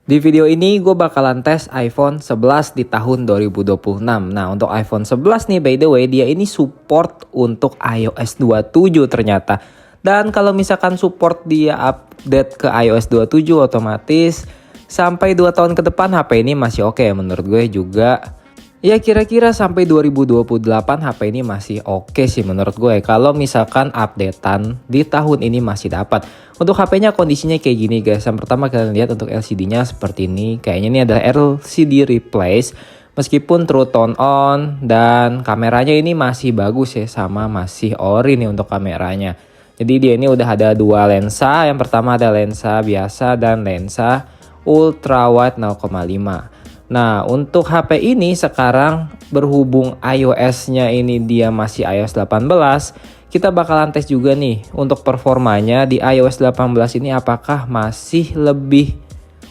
Di video ini gue bakalan tes iPhone 11 di tahun 2026. Nah, untuk iPhone 11 nih, by the way, dia ini support untuk iOS 27 ternyata. Dan kalau misalkan support dia update ke iOS 27, otomatis sampai 2 tahun ke depan HP ini masih oke menurut gue juga. Ya kira-kira sampai 2028 HP ini masih oke sih menurut gue. Kalau misalkan updatean di tahun ini masih dapat. Untuk HP-nya kondisinya kayak gini guys. Yang pertama kalian lihat untuk LCD-nya seperti ini. Kayaknya ini adalah LCD replace. Meskipun True Tone on dan kameranya ini masih bagus ya, sama masih ori nih untuk kameranya. Jadi dia ini udah ada dua lensa. Yang pertama ada lensa biasa dan lensa ultra wide 0,5. Nah, untuk HP ini sekarang berhubung iOS-nya ini dia masih iOS 18, kita bakalan tes juga nih untuk performanya di iOS 18 ini apakah masih lebih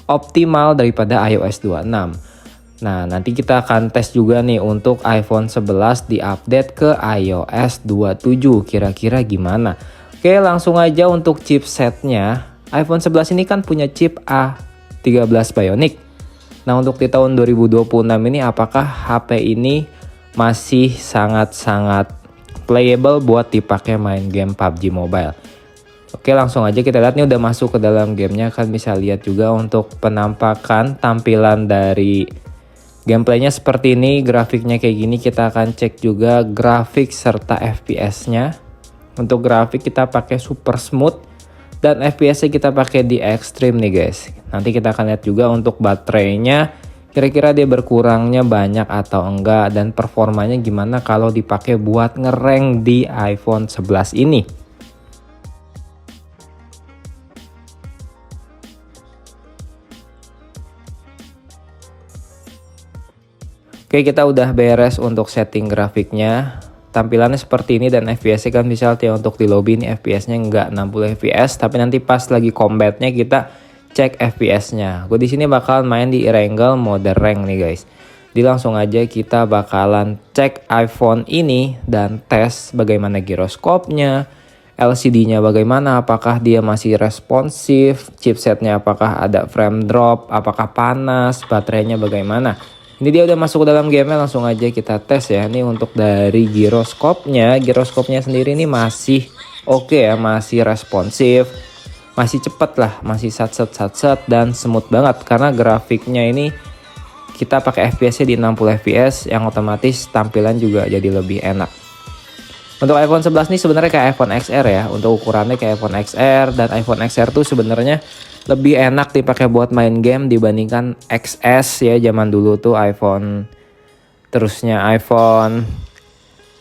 optimal daripada iOS 26. Nah, nanti kita akan tes juga nih untuk iPhone 11 di-update ke iOS 27, kira-kira gimana. Oke, langsung aja untuk chipsetnya. iPhone 11 ini kan punya chip A13 Bionic. Nah, untuk di tahun 2026 ini apakah HP ini masih sangat-sangat playable buat dipakai main game PUBG Mobile. Oke, langsung aja kita lihat nih udah masuk ke dalam gamenya. Kan bisa lihat juga untuk penampakan tampilan dari gameplaynya seperti ini, grafiknya kayak gini. Kita akan cek juga grafik serta FPS-nya. Untuk grafik kita pakai super smooth dan FPS-nya kita pakai di extreme nih guys. Nanti kita akan lihat juga untuk baterainya, kira-kira dia berkurangnya banyak atau enggak, dan performanya gimana kalau dipakai buat ngerank di iPhone 11 ini. Oke, kita udah beres untuk setting grafiknya. Tampilannya seperti ini dan FPS-nya kan bisa ya, untuk di lobby ini FPS-nya nggak 60 FPS, tapi nanti pas lagi combat-nya kita cek FPS-nya. Gue di sini bakalan main di Erangel mode rank nih guys. Jadi langsung aja kita bakalan cek iPhone ini dan tes bagaimana giroskopnya, LCD-nya bagaimana, apakah dia masih responsif, chipsetnya apakah ada frame drop, apakah panas, baterainya bagaimana. Ini dia udah masuk ke dalam game, langsung aja kita tes ya. Ini untuk dari giroskopnya sendiri ini masih oke ya, masih responsif, masih cepet lah, masih satset dan smooth banget karena grafiknya ini kita pakai FPS-nya di 60 fps yang otomatis tampilan juga jadi lebih enak. Untuk iPhone 11 nih sebenarnya kayak iPhone XR ya, untuk ukurannya kayak iPhone XR, dan iPhone XR tuh sebenarnya lebih enak dipakai buat main game dibandingkan XS ya, zaman dulu tuh iPhone terusnya iPhone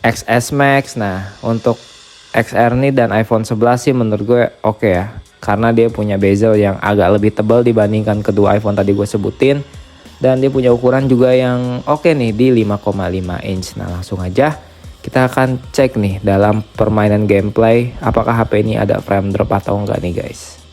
XS Max. Nah, untuk XR nih dan iPhone 11 sih menurut gue oke ya, karena dia punya bezel yang agak lebih tebal dibandingkan kedua iPhone tadi gue sebutin, dan dia punya ukuran juga yang oke nih di 5,5 inch. Nah, langsung aja kita akan cek nih dalam permainan gameplay apakah HP ini ada frame drop atau enggak nih guys.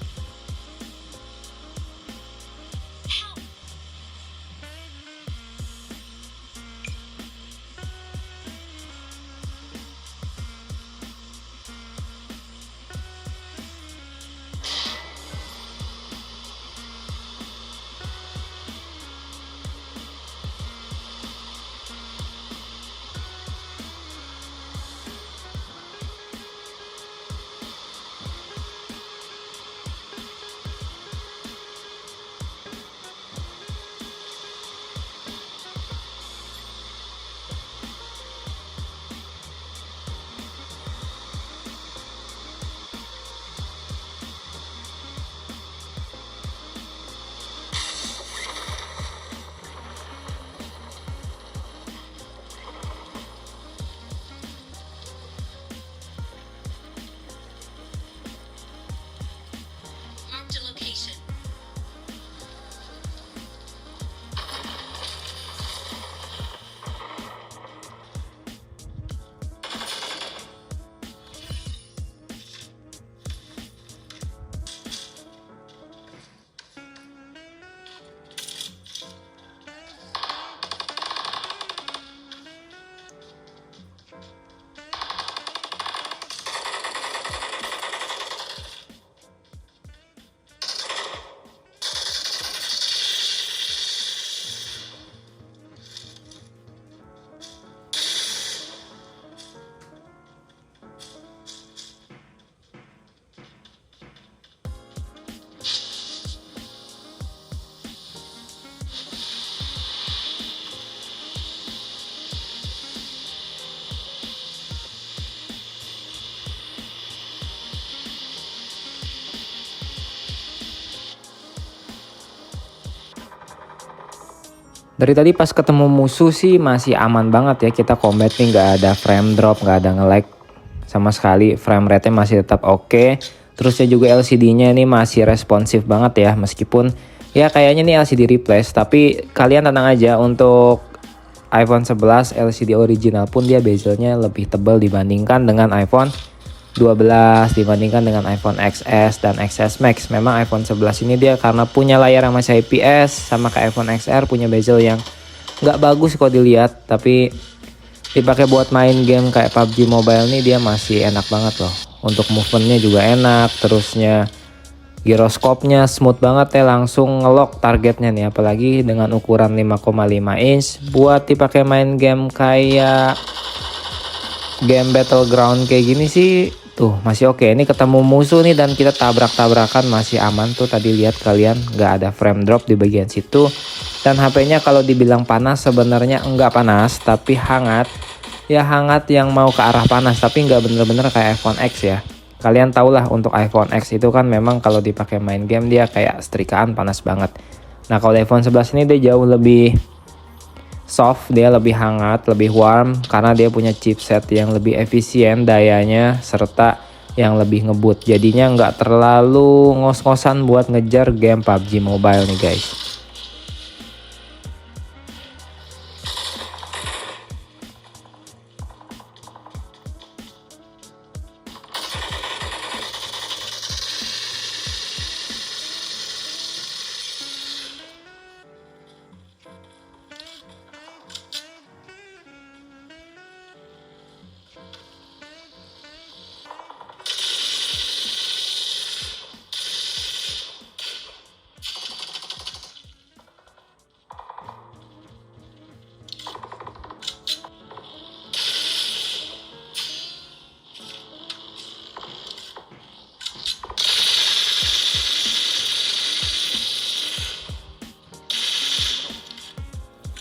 Dari tadi pas ketemu musuh sih masih aman banget ya, kita combat nih nggak ada frame drop, nggak ada nge-lag sama sekali, frame rate-nya masih tetap oke. Terusnya juga LCD-nya ini masih responsif banget ya, meskipun ya kayaknya nih LCD replace, tapi kalian tenang aja, untuk iPhone 11 LCD original pun dia bezelnya lebih tebal dibandingkan dengan iPhone 12, dibandingkan dengan iPhone XS dan XS Max. Memang iPhone 11 ini dia karena punya layar yang masih IPS, sama kayak iPhone XR punya bezel yang nggak bagus kalau dilihat, tapi dipakai buat main game kayak PUBG Mobile nih dia masih enak banget loh. Untuk movementnya juga enak, terusnya giroskopnya smooth banget ya, langsung ngelock targetnya nih, apalagi dengan ukuran 5,5 inch buat dipakai main game kayak game battleground kayak gini sih tuh masih oke. Ini ketemu musuh nih dan kita tabrak-tabrakan masih aman tuh, tadi lihat kalian nggak ada frame drop di bagian situ. Dan HP-nya kalau dibilang panas sebenarnya enggak panas, tapi hangat. Ya hangat yang mau ke arah panas, tapi nggak bener-bener kayak iPhone X ya. Kalian tau lah untuk iPhone X itu kan memang kalau dipakai main game dia kayak setrikaan panas banget. Nah kalau iPhone 11 ini dia jauh lebih soft, dia lebih hangat, lebih warm karena dia punya chipset yang lebih efisien dayanya serta yang lebih ngebut. Jadinya nggak terlalu ngos-ngosan buat ngejar game PUBG Mobile nih guys.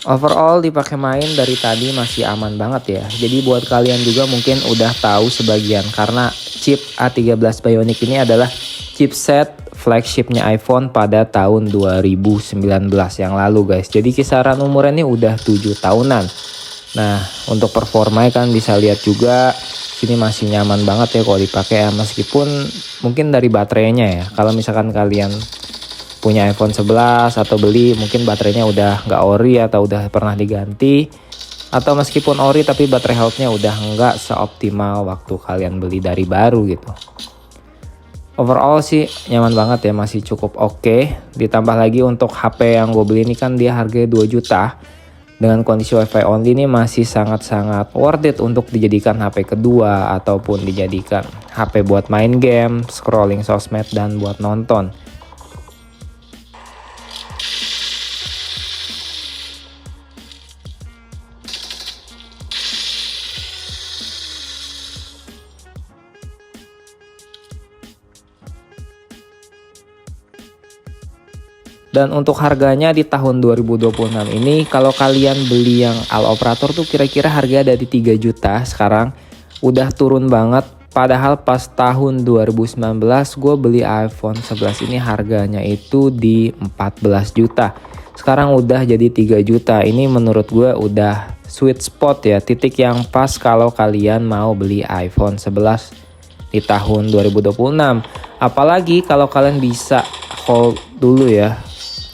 Overall dipakai main dari tadi masih aman banget ya. Jadi buat kalian juga mungkin udah tahu sebagian, karena chip A13 Bionic ini adalah chipset flagshipnya iPhone pada tahun 2019 yang lalu guys. Jadi kisaran umurnya ini udah 7 tahunan. Nah untuk performanya kan bisa lihat juga sini masih nyaman banget ya kalau dipakai ya, meskipun mungkin dari baterainya ya. Kalau misalkan kalian punya iPhone 11 atau beli mungkin baterainya udah nggak ori atau udah pernah diganti, atau meskipun ori tapi baterai health-nya udah nggak seoptimal waktu kalian beli dari baru gitu. Overall sih nyaman banget ya, masih cukup oke. Ditambah lagi untuk HP yang gue beli ini kan dia harganya 2 juta. Dengan kondisi WiFi only ini masih sangat-sangat worth it untuk dijadikan HP kedua ataupun dijadikan HP buat main game, scrolling sosmed dan buat nonton. Dan untuk harganya di tahun 2026 ini kalau kalian beli yang all operator tuh kira-kira harga ada di 3 juta. Sekarang udah turun banget. Padahal pas tahun 2019 gue beli iPhone 11 ini harganya itu di 14 juta. Sekarang udah jadi 3 juta. Ini menurut gue udah sweet spot ya, titik yang pas kalau kalian mau beli iPhone 11 di tahun 2026. Apalagi kalau kalian bisa hold dulu ya,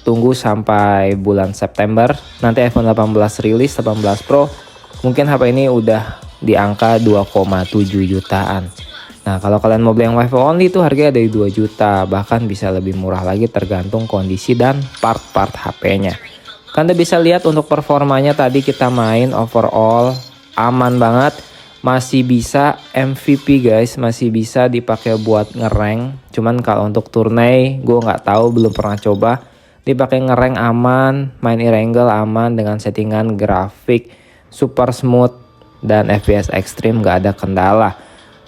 tunggu sampai bulan September nanti iPhone 18 rilis, 18 Pro, mungkin HP ini udah di angka 2,7 jutaan. Nah kalau kalian mau beli yang WiFi only itu harganya dari 2 juta, bahkan bisa lebih murah lagi tergantung kondisi dan part-part HP-nya. Kalian bisa lihat untuk performanya tadi kita main overall aman banget, masih bisa MVP guys, masih bisa dipakai buat ngerank. Cuman kalau untuk turnamen gue nggak tahu, belum pernah coba. Dipakai ngerank aman, main e-wrangle aman dengan settingan grafik super smooth dan FPS ekstrim gak ada kendala.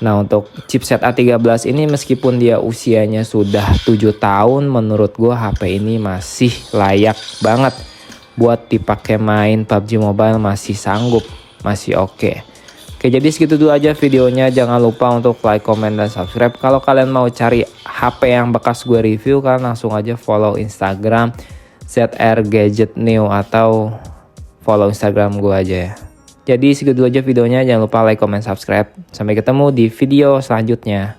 Nah untuk chipset A13 ini meskipun dia usianya sudah 7 tahun, menurut gue HP ini masih layak banget buat dipakai main PUBG Mobile, masih sanggup, masih oke. Oke, jadi segitu dulu aja videonya. Jangan lupa untuk like, comment, dan subscribe. Kalau kalian mau cari HP yang bekas gue review, kalian langsung aja follow Instagram ZR Gadget New atau follow Instagram gue aja ya. Jadi segitu aja videonya, jangan lupa like, comment, subscribe. Sampai ketemu di video selanjutnya.